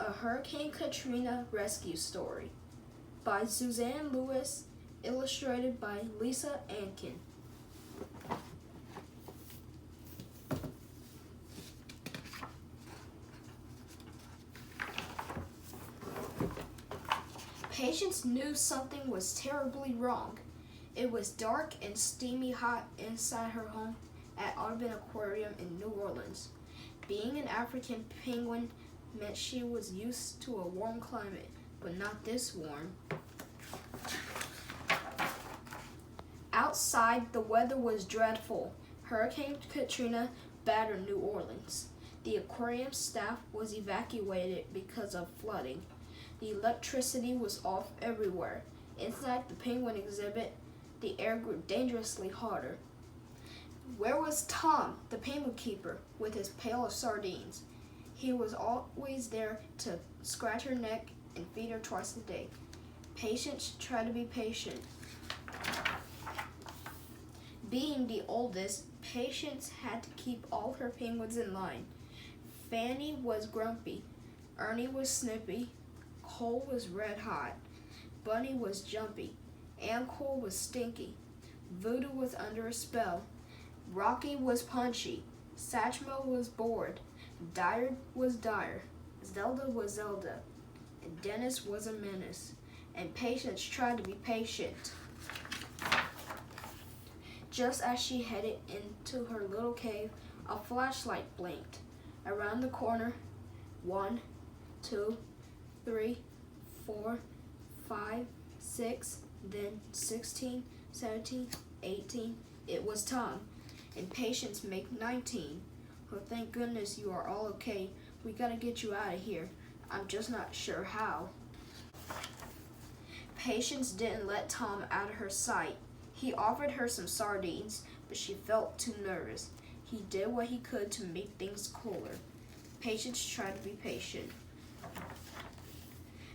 A Hurricane Katrina Rescue Story by Suzanne Lewis, illustrated by Lisa Anchin. Patience knew something was terribly wrong. It was dark and steamy hot inside her home at Audubon Aquarium in New Orleans. Being an African penguin meant she was used to a warm climate, but not this warm. Outside, the weather was dreadful. Hurricane Katrina battered New Orleans. The aquarium staff was evacuated because of flooding. The electricity was off everywhere. Inside the penguin exhibit, the air grew dangerously hotter. Where was Tom, the penguin keeper, with his pail of sardines? He was always there to scratch her neck and feed her twice a day. Patience tried to be patient. Being the oldest, Patience had to keep all her penguins in line. Fanny was grumpy, Ernie was snippy, Cole was red hot, Bunny was jumpy, Amcole was stinky, Voodoo was under a spell, Rocky was punchy, Satchmo was bored, Dyer was dire, Zelda was Zelda, and Dennis was a menace, and Patience tried to be patient. Just as she headed into her little cave, a flashlight blinked. Around the corner, 1, 2, 3, 4, 5, 6, then 16, 17, 18. It was Tom, and Patience make 19. Well, thank goodness you are all okay. We gotta get you out of here. I'm just not sure how. Patience didn't let Tom out of her sight. He offered her some sardines, but she felt too nervous. He did what he could to make things cooler. Patience tried to be patient.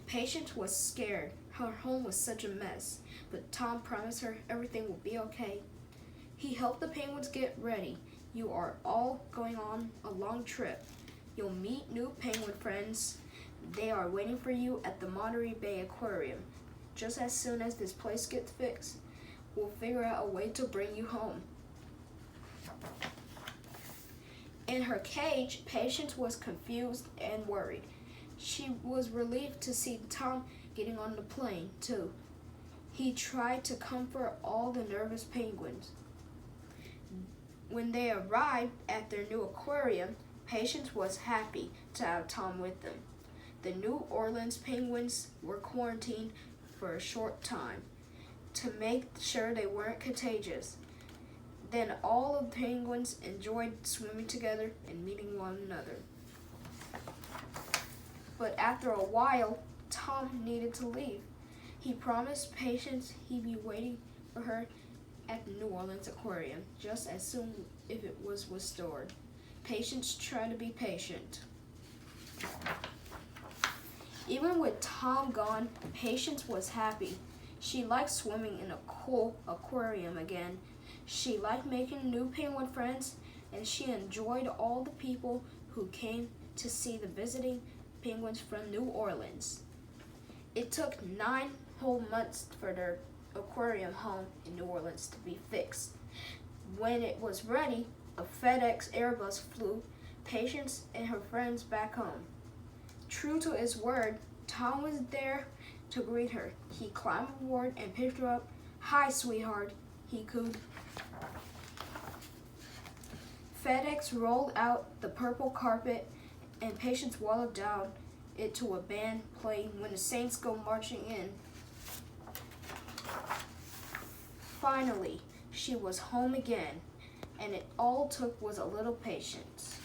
Patience was scared. Her home was such a mess, but Tom promised her everything will be okay. He helped the penguins get ready. You are all going on a long trip. You'll meet new penguin friends. They are waiting for you at the Monterey Bay Aquarium. Just as soon as this place gets fixed, we'll figure out a way to bring you home. In her cage, Patience was confused and worried. She was relieved to see Tom getting on the plane, too. He tried to comfort all the nervous penguins. When they arrived at their new aquarium, Patience was happy to have Tom with them. The New Orleans penguins were quarantined for a short time to make sure they weren't contagious. Then all of the penguins enjoyed swimming together and meeting one another. But after a while, Tom needed to leave. He promised Patience he'd be waiting for her at the New Orleans Aquarium just as soon as it was restored. Patience tried to be patient. Even with Tom gone, Patience was happy. She liked swimming in a cool aquarium again. She liked making new penguin friends, and she enjoyed all the people who came to see the visiting penguins from New Orleans. It took 9 whole months for their aquarium home in New Orleans to be fixed. When it was ready, a FedEx Airbus flew Patience and her friends back home. True to his word, Tom was there to greet her. He climbed aboard and picked her up. "Hi, sweetheart," he cooed. FedEx rolled out the purple carpet, and Patience waddled down it to a band playing When the Saints Go Marching In. Finally, she was home again, and it all took was a little patience.